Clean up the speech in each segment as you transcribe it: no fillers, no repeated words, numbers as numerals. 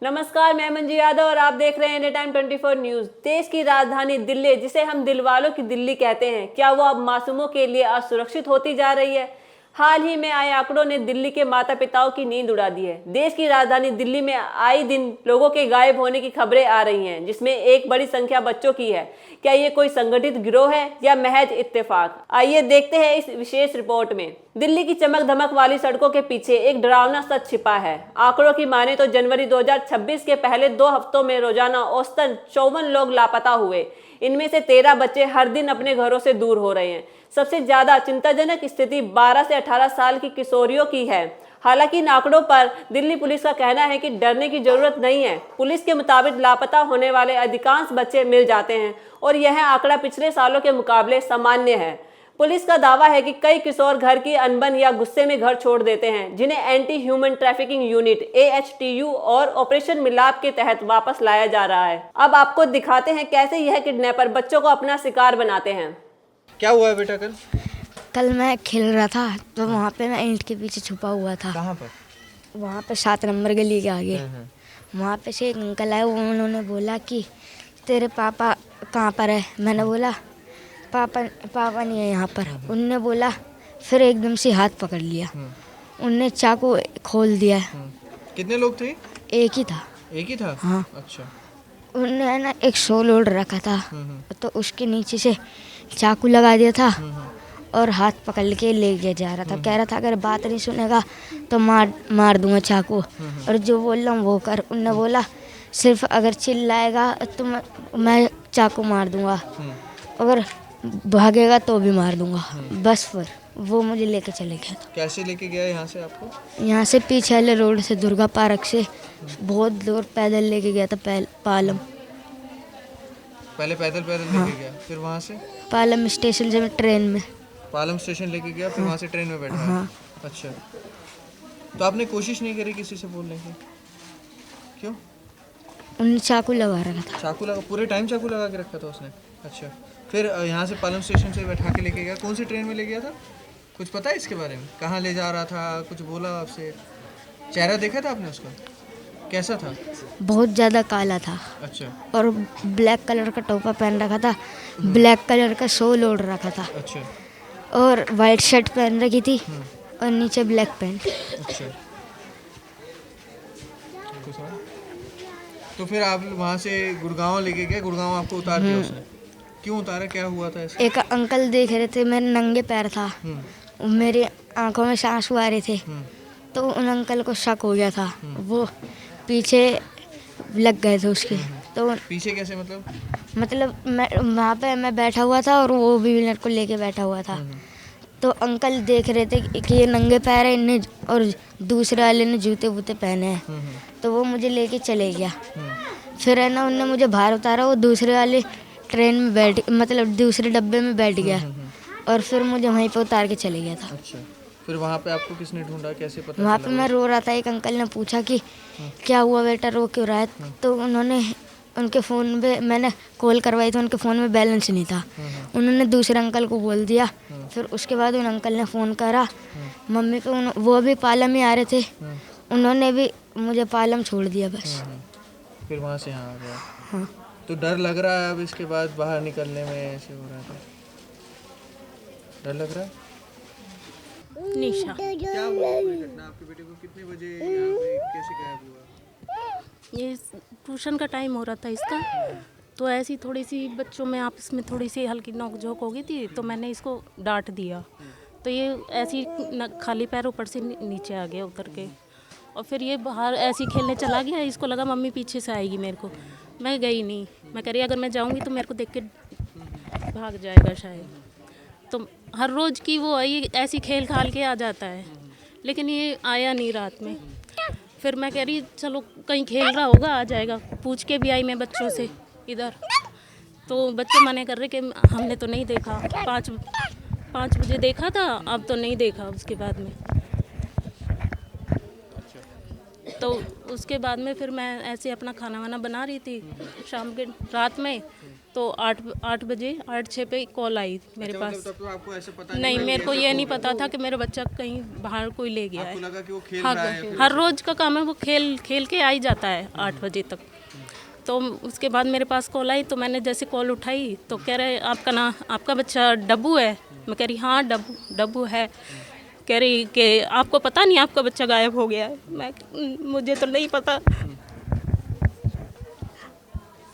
नमस्कार, मैं मंजू यादव और आप देख रहे हैं एनी टाइम 24 न्यूज। देश की राजधानी दिल्ली, जिसे हम दिलवालों की दिल्ली कहते हैं, क्या वो अब मासूमों के लिए असुरक्षित होती जा रही है? हाल ही में आए आंकड़ों ने दिल्ली के माता पिताओं की नींद उड़ा दी है। देश की राजधानी दिल्ली में आए दिन लोगों के गायब होने की खबरें आ रही हैं, जिसमें एक बड़ी संख्या बच्चों की है। क्या ये कोई संगठित गिरोह है या महज इत्तेफाक? आइए देखते हैं इस विशेष रिपोर्ट में। दिल्ली की चमक धमक वाली सड़कों के पीछे एक डरावना सच छिपा है। आंकड़ों की माने तो जनवरी 2026 के पहले 2 हफ्तों में रोजाना औसतन 54 लोग लापता हुए। इनमें से 13 बच्चे हर दिन अपने घरों से दूर हो रहे हैं। सबसे ज्यादा चिंताजनक स्थिति 12 से 18 साल की किशोरियों की है। हालांकि इन आंकड़ों पर दिल्ली पुलिस का कहना है कि डरने की जरूरत नहीं है। पुलिस के मुताबिक लापता होने वाले अधिकांश बच्चे मिल जाते हैं और यह आंकड़ा पिछले सालों के मुकाबले सामान्य है। पुलिस का दावा है कि कई किशोर घर की अनबन या गुस्से में घर छोड़ देते हैं, जिन्हें anti human trafficking unit AHTU और ऑपरेशन मिलाप के तहत वापस लाया जा रहा है। अब आपको दिखाते हैं कैसे यह किडनैपर बच्चों को अपना शिकार बनाते हैं। क्या हुआ है बेटा कल? कल मैं खेल रहा था तो वहाँ पे मैं ईंट के पीछे छुपा हुआ था। कहाँ पर? वहाँ पे 7 नंबर गली के आगे। वहाँ पे से एक अंकल आए, उन्होंने बोला कि तेरे पापा कहाँ पर है। मैंने बोला पापा नहीं है यहाँ पर। उनने बोला, फिर एकदम से हाथ पकड़ लिया। उनने चाकू खोल दिया। कितने लोग थे? एक ही था। एक ही था? हाँ। अच्छा। उनने ना एक शॉल ओढ़ रखा था, तो उसके नीचे से चाकू लगा दिया था और हाथ पकड़ के ले गया जा रहा था। कह रहा था अगर बात नहीं सुनेगा तो मार दूंगा चाकू, और जो बोल रहा हूँ वो कर। उनने बोला सिर्फ अगर चिल्लाएगा तो मैं चाकू मार दूंगा, अगर भागेगा तो भी मार दूंगा। बस फिर वो मुझे लेके चले गया था। कैसे लेके गया यहाँ से आपको? यहाँ से पीछे वाले रोड से, दुर्गा पार्क से बहुत दूर पैदल लेके गया था। पालम। पहले पैदल लेके गया, फिर वहाँ से पालम स्टेशन से ट्रेन में। पालम स्टेशन लेके गया, फिर वहाँ से ट्रेन में बैठा? हाँ। अच्छा, तो आपने कोशिश नहीं करी किसी से बोलने की? क्यों? उन्हें चाकू लगा रखा था। चाकू लगा? पूरे टाइम चाकू लगा के रखा था उसने? अच्छा, फिर यहाँ से पालम स्टेशन से बैठा के लेके गया। कौन सी ट्रेन में ले गया था? कुछ पता है इसके बारे में? कहाँ ले जा रहा था? कुछ बोला आपसे? चेहरा देखा था आपने उसका? कैसा था? बहुत ज़्यादा काला था। अच्छा। और ब्लैक कलर का टोपा पहन रखा था, ब्लैक कलर का शॉल ओढ़ रखा था। अच्छा। और वाइट शर्ट पहन रखी थी और नीचे ब्लैक पैंट। अच्छा, तो फिर आप वहाँ से गुड़गांव लेके गए? गुड़गांव आपको उतार दिया उसने? क्यों उतारा? क्या हुआ था ऐसे? एक अंकल देख रहे थे, मेरे नंगे पैर था, मेरी आंखों में आंसू आ रहे थे, तो उन अंकल को शक हो गया था। वो पीछे लग गए थे उसके। तो पीछे कैसे मतलब मैं वहाँ पे मैं बैठा हुआ था और वो भी मेरे को लेके बैठा हुआ था। तो अंकल देख रहे थे कि ये नंगे पैर है, इन्हें और दूसरे वाले ने जूते वूते पहने हैं, तो वो मुझे लेके चले गया। फिर है ना, उनने मुझे बाहर उतारा, वो दूसरे वाले ट्रेन में मतलब दूसरे डब्बे में बैठ गया और फिर मुझे वहीं पे उतार के चले गया था। अच्छा, फिर वहाँ पे आपको किसने ढूंढा? कैसे पता? वहाँ पे मैं रो रहा था। एक अंकल ने पूछा कि क्या हुआ बेटा, रो क्यों रहा है? तो उन्होंने उनके फ़ोन पे मैंने कॉल करवाई, तो उनके फ़ोन में बैलेंस नहीं था। उन्होंने दूसरे अंकल को बोल दिया। फिर उसके बाद उन अंकल ने फ़ोन करा मम्मी को, वो भी पालम ही आ रहे थे, उन्होंने भी मुझे पालम छोड़ दिया बस। फिर वहाँ से यहाँ आ गया? हाँ। तो डर लग रहा है अब इसके बाद बाहर निकलने में? ऐसे हो रहा था, डर लग रहा है? निशा, क्या हुआ घटना? आपके बेटे को कितने बजे यहाँ पे कैसे गायब हुआ? ये ट्यूशन का टाइम हो रहा था इसका, तो ऐसी थोड़ी सी बच्चों में आपस में थोड़ी सी हल्की नोक-झोंक हो गई थी, तो मैंने इसको डांट दिया। तो ये ऐसी खाली पैर ऊपर से नीचे आ गया उतर के, और फिर ये बाहर ऐसे ही खेलने चला गया। इसको लगा मम्मी पीछे से आएगी मेरे को, मैं गई नहीं। मैं कह रही अगर मैं जाऊँगी तो मेरे को देख के भाग जाएगा शायद। तो हर रोज़ की वो ये ऐसी खेल खाल के आ जाता है, लेकिन ये आया नहीं रात में। फिर मैं कह रही चलो कहीं खेल रहा होगा, आ जाएगा। पूछ के भी आई मैं बच्चों से इधर, तो बच्चे मना कर रहे कि हमने तो नहीं देखा। 5 बजे देखा था, अब तो नहीं देखा उसके बाद में। तो उसके बाद में फिर मैं ऐसे अपना खाना वाना बना रही थी शाम के रात में, तो 8:06 पे कॉल आई मेरे अच्छा, पास। मतलब तब तो आपको ऐसे पता नहीं, था मेरे कि को ऐसे ये हो नहीं गया। पता था कि मेरा बच्चा कहीं बाहर कोई ले गया आपको है। लगा कि वो खेल हाँ, रहा है फिर हर रोज का काम है, वो खेल के आ ही जाता है 8 बजे तक। तो उसके बाद मेरे पास कॉल आई, तो मैंने जैसे कॉल उठाई तो कह रहे आपका बच्चा डब्बू है। मैं कह रही हाँ डब्बू है। कह रही कि आपको पता नहीं आपका बच्चा गायब हो गया है। मुझे तो नहीं पता।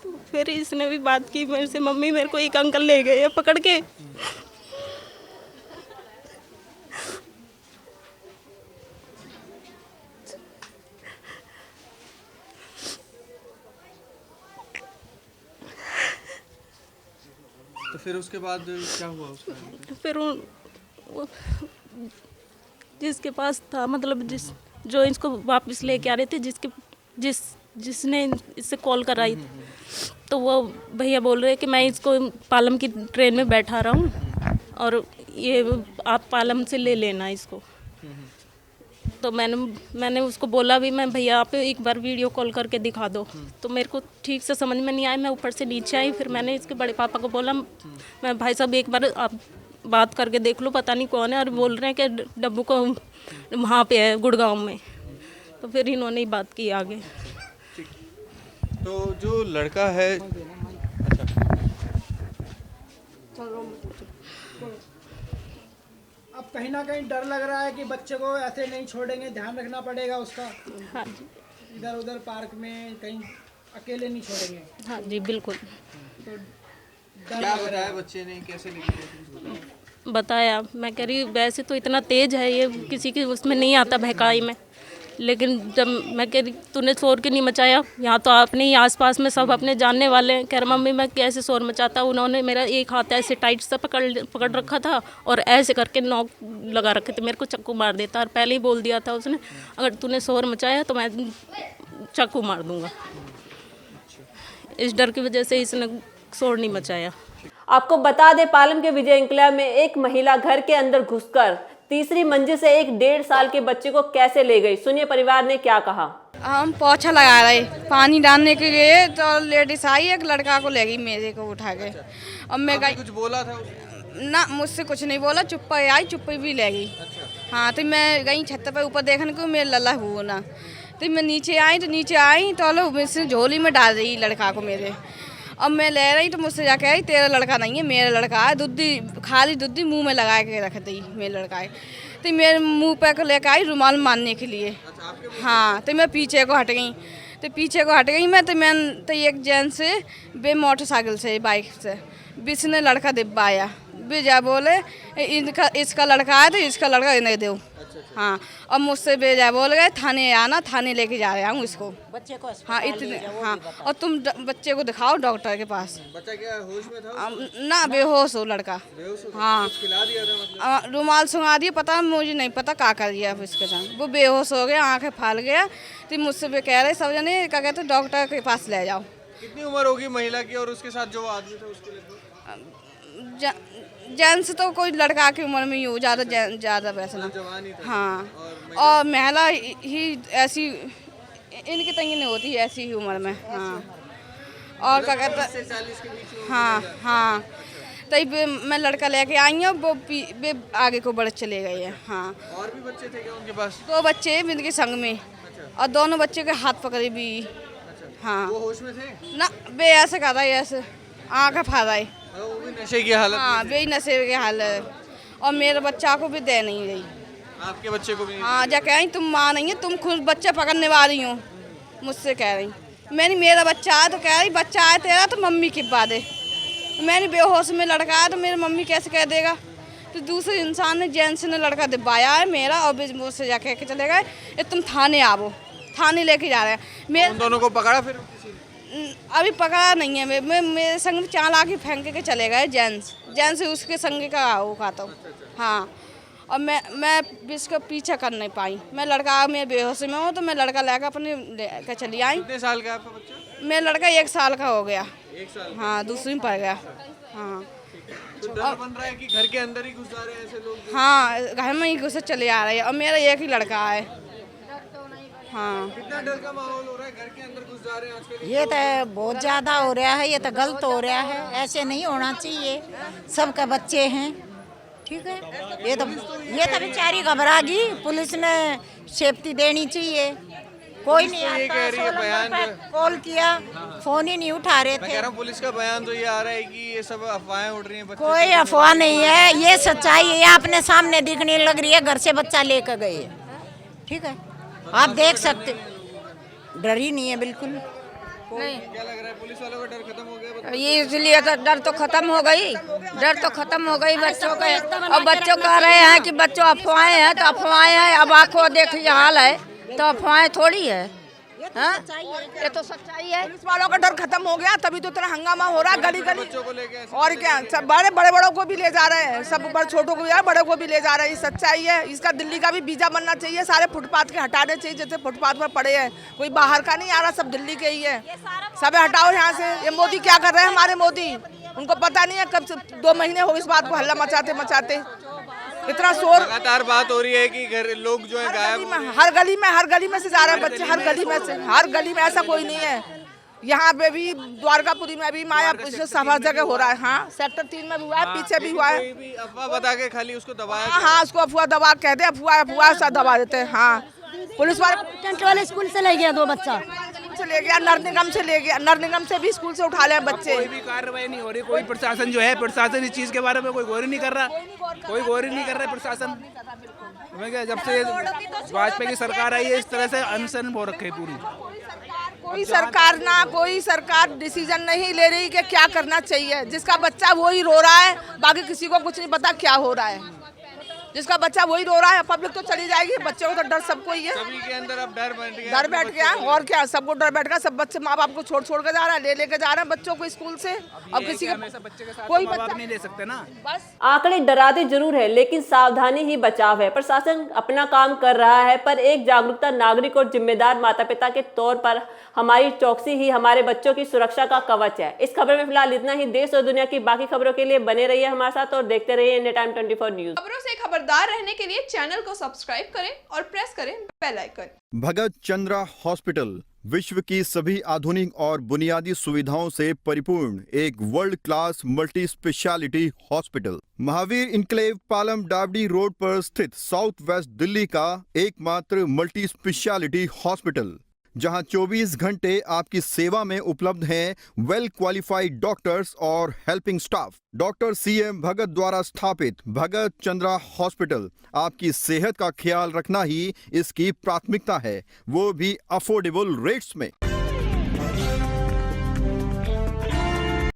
तो फिर इसने भी बात की मेरे से, मम्मी मेरे को एक अंकल ले गए पकड़ के। तो फिर उसके बाद क्या हुआ उसका? फिर वो जिसके पास था, मतलब जो इसको वापस लेके आ रहे थे, जिसने इससे कॉल कराई, तो वो भैया बोल रहे हैं कि मैं इसको पालम की ट्रेन में बैठा रहा हूँ और ये आप पालम से ले लेना इसको। तो मैंने उसको बोला भी, मैं भैया आप एक बार वीडियो कॉल करके दिखा दो। तो मेरे को ठीक से समझ में नहीं आया, मैं ऊपर से नीचे आई। फिर मैंने इसके बड़े पापा को बोला, मैं भाई साहब एक बार आप बात करके देख लो, पता नहीं कौन है। और बोल रहे हैं कि डब्बू को वहाँ पे है गुड़गांव में। तो फिर इन्होंने ही बात की आगे। तो जो लड़का है, अब कहीं ना कहीं डर लग रहा है कि बच्चे को ऐसे नहीं छोड़ेंगे, ध्यान रखना पड़ेगा उसका। हाँ जी, इधर उधर पार्क में कहीं अकेले नहीं छोड़ेंगे। हाँ जी, बिल्कुल। तो क्या बताया बच्चे ने, कैसे लेके बताया, मैं कह रही वैसे तो इतना तेज है ये, किसी की उसमें नहीं आता बहकाई में। लेकिन जब मैं कह रही तूने शोर क्यों नहीं मचाया, यहाँ तो आपने ही आसपास में सब अपने जानने वाले हैं। कह रहा मम्मी मैं कैसे शोर मचाता। उन्होंने मेरा एक हाथ ऐसे टाइट से पकड़ रखा था और ऐसे करके नॉक लगा रखे थे, मेरे को चाकू मार देता। और पहले ही बोल दिया था उसने, अगर तूने शोर मचाया तो मैं चाकू मार दूँगा। इस डर की वजह से इसने शोर नहीं मचाया। आपको बता दें, पालम के विजय इंकलाब में एक महिला घर के अंदर घुसकर तीसरी मंजिल से एक 1.5 साल के बच्चे को कैसे ले गई। सुनिए परिवार ने क्या कहा। हम पोछा लगा रहे, पानी डालने के लिए, तो लेडीज आई, एक लड़का को ले गई मेरे को उठा के। और मैं गई, कुछ बोला था उसने? ना मुझसे कुछ नहीं बोला, चुप्पा आई, चुप्पी भी ले गई। हाँ, तो मैं गई छत पे ऊपर देखने को, मेरे लल्ला हुआ ना। तो मैं नीचे आई तो लो मुझसे झोली में डाल रही लड़का को मेरे। अब मैं ले रही तो मुझसे जाके आई, तेरा लड़का नहीं है, मेरा लड़का है। खाली दूधी मुंह में लगा के रख दी, मेरा लड़का है। तो मेरे मुंह पे को लेकर आई रुमाल मारने के लिए। हाँ, तो मैं पीछे को हट गई मैं। तो एक जैन से बे मोटरसाइकिल से, बाइक से बिसने लड़का दिब्बा आया। बेजा बोले इसका लड़का है, तो इसका लड़का इन्हें दो। हाँ, और मुझसे बेजा बोल गए थाने आना, थाने लेके जा रहा हूँ इसको बच्चे को। हाँ, इतने। हाँ, और तुम बच्चे को दिखाओ डॉक्टर के पास। बच्चा क्या होश में था? ना, बेहोश हो लड़का। हाँ, खिला दिया था मतलब? रुमाल सुंघा दिया, पता मुझे नहीं पता क्या कर दिया इसके साथ। वो बेहोश हो गया, आंखें फाल गया। तो मुझसे भी कह रहे सब जने, क्या कहते डॉक्टर के पास ले जाओ। कितनी उम्र होगी महिला की और उसके साथ जो आदमी था उसके लगभग? जेंट्स तो कोई लड़का की उम्र में ही हो, ज़्यादा वैसे ना। जवान ही था। हाँ, और महिला ही ऐसी इनकी तंगी नहीं होती ऐसी ही उम्र में। हाँ, और क्या कहते, 40 के बीच में? हाँ। तो मैं लड़का लेके आई हूँ, वो आगे को बढ़ चले गए हैं। हाँ, और भी बच्चे थे क्या उनके पास? 2 बच्चे इनके संग में, और दोनों बच्चे के हाथ पकड़े भी। हाँ, वो होश में थे? ना, बे ऐसे कहा था, ऐसे आँखें फाड़ा है। वो भी नशे की हालत हाँ, में थे? बे नशे के हाल है। और मेरे बच्चा को भी दे नहीं रही। आपके बच्चे को भी नहीं? हाँ, जा कह रही तुम माँ नहीं है, तुम खुद बच्चा पकड़ने वाली हो। मुझसे कह रही मेरा बच्चा है, तो कह रही बच्चा है तेरा तो मम्मी की बात है। मैंने बेहोश में लड़का है, तो मेरी मम्मी कैसे कह देगा। तो दूसरे इंसान ने, जेंट्स ने लड़का दिबाया है मेरा, और मुझसे जा कह के चले गए तुम थाने आओ, थाने लेके जा रहे हैं। मेरे उन दोनों को पकड़ा फिर किसी ने? अभी पकड़ा नहीं है। मेरे संग में चाल आके फेंक के चले गए जेंट्स उसके संग का वो खाता हूँ। हाँ, और मैं इसका पीछा कर नहीं पाई। मैं लड़का मेरे बेहोश में हूँ, तो मैं लड़का लेकर अपने लेकर चली आई। कितने साल का है आपका बच्चा? मेरा लड़का 1 साल का हो गया। 1 साल? हाँ, दूसरी में पड़ गया। हाँ, तो डर बन रहा है कि घर के अंदर ही घुस जा रहे हैं ऐसे लोग? हाँ, घर में ही घुसे चले आ रहे हैं। और मेरा एक ही लड़का है। हाँ कितना डर का माहौल हो रहा है, घर के अंदर घुस जा रहे हैं आजकल। ये तो बहुत ज़्यादा हो रहा है, ये तो गलत हो रहा है, ऐसे नहीं होना चाहिए। सबके बच्चे हैं, ठीक है। ये तो बेचारी घबरा गई, पुलिस ने सेफ्टी देनी चाहिए। कोई नहीं ये कह रही है बयान आता, कॉल किया, फोन ही नहीं उठा रहे मैं थे। कह रहा हूँ पुलिस का बयान तो ये आ रहा है कि ये सब अफवाहें उड़ रही हैं, बच्चे कोई अफवाह नहीं है, ये सच्चाई है, अपने सामने दिखने लग रही है। घर से बच्चा लेकर गए, ठीक है, आप देख सकते। डर ही नहीं है बिल्कुल। नहीं क्या लग रहा है, पुलिस वालों का डर खत्म हो गया? ये इसलिए तो डर तो खत्म हो गई, डर तो खत्म हो गई बच्चों का। अब बच्चों कह रहे हैं कि बच्चों अफवाहें हैं, तो अफवाहें हैं। अब आंखों देखिए हाल है, तो अफवाहें थोड़ी है। हाँ? ये तो सच्चाई है। पुलिस वालों का डर खत्म हो गया, तभी तो इतना हंगामा हो रहा है गली गली। बच्चों को लेके और क्या, सब बड़े बड़ों को भी ले जा रहे हैं, सब बड़े छोटों को भी जा रहे हैं, बड़ों को भी ले जा रहे हैं। ये सच्चाई है। इसका दिल्ली का भी वीजा बनना चाहिए, सारे फुटपाथ के हटाने चाहिए, जैसे फुटपाथ पर पड़े हैं। कोई बाहर का नहीं आ रहा, सब दिल्ली के ही है। सब हटाओ यहाँ से। ये मोदी क्या कर रहे हैं, हमारे मोदी, उनको पता नहीं है कब से 2 महीने हो इस बात को हल्ला मचाते मचाते। इतना शोर, लगातार बात हो रही है कि घर लोग जो है गायब। हर गली में से जा रहे हैं बच्चे, हर गली में ऐसा कोई नहीं है। यहाँ पे भी द्वारकापुरी में भी माया सब जगह हो रहा है। हाँ, सेक्टर 3 में भी हुआ है, पीछे भी हुआ है। कोई भी अफवाह बता के खाली उसको दबाया। हाँ, उसको अफवाह दबा कहते हैं, अफवाह सा दबा देते हैं। हाँ, पुलिस वाले स्कूल से ले गया 2 बच्चा, से ले गया, नगर निगम से ले गया, नगर निगम से भी स्कूल से उठा ले बच्चे। कोई भी कार्रवाई नहीं हो रही, कोई प्रशासन जो है, प्रशासन इस चीज के बारे में कोई गौर ही नहीं कर रहा, कोई गौर ही नहीं कर रहा है प्रशासन। मैं क्या, जब से वाजपेयी की सरकार आई है, इस तरह से अनशन हो रखे पूरी। कोई सरकार डिसीजन नहीं ले रही कि क्या करना चाहिए। जिसका बच्चा वही रो रहा है, बाकी किसी को कुछ नहीं पता क्या हो रहा है। जिसका बच्चा वही रो रहा है, पब्लिक तो चली जाएगी, बच्चों को तो डर सबको ही है। सभी के अंदर अब डर बैठ गया। डर बैठ गया, और क्या, सबको डर बैठ गया। सब बच्चे माँ बाप को छोड़ के जा रहा है, लेके जा रहे हैं बच्चों को स्कूल से। अब किसी का बच्चे के साथ कोई माँ बाप बच्चा नहीं ले सकते ना। बस आंकड़े डराते जरूर है, लेकिन सावधानी ही बचाव है। प्रशासन अपना काम कर रहा है, पर एक जागरूकता नागरिक और जिम्मेदार माता पिता के तौर पर हमारी चौकसी ही हमारे बच्चों की सुरक्षा का कवच है। इस खबर में फिलहाल इतना ही। देश और दुनिया की बाकी खबरों के लिए बने रहिए हमारे साथ और देखते रहिए इंडिया टाइम 24 न्यूज। खबरों से खबरदार रहने के लिए चैनल को सब्सक्राइब करें और प्रेस करें बेल आइकन। भगत चंद्रा हॉस्पिटल विश्व की सभी आधुनिक और बुनियादी सुविधाओं से परिपूर्ण एक world class multi speciality hospital, Mahavir enclave Palam डावडी रोड पर स्थित साउथ वेस्ट दिल्ली का एकमात्र मल्टी स्पेशलिटी हॉस्पिटल, जहां 24 घंटे आपकी सेवा में उपलब्ध हैं वेल क्वालिफाइड डॉक्टर्स और हेल्पिंग स्टाफ। डॉक्टर CM भगत द्वारा स्थापित भगत चंद्रा हॉस्पिटल आपकी सेहत का ख्याल रखना ही इसकी प्राथमिकता है, वो भी अफोर्डेबल रेट्स में।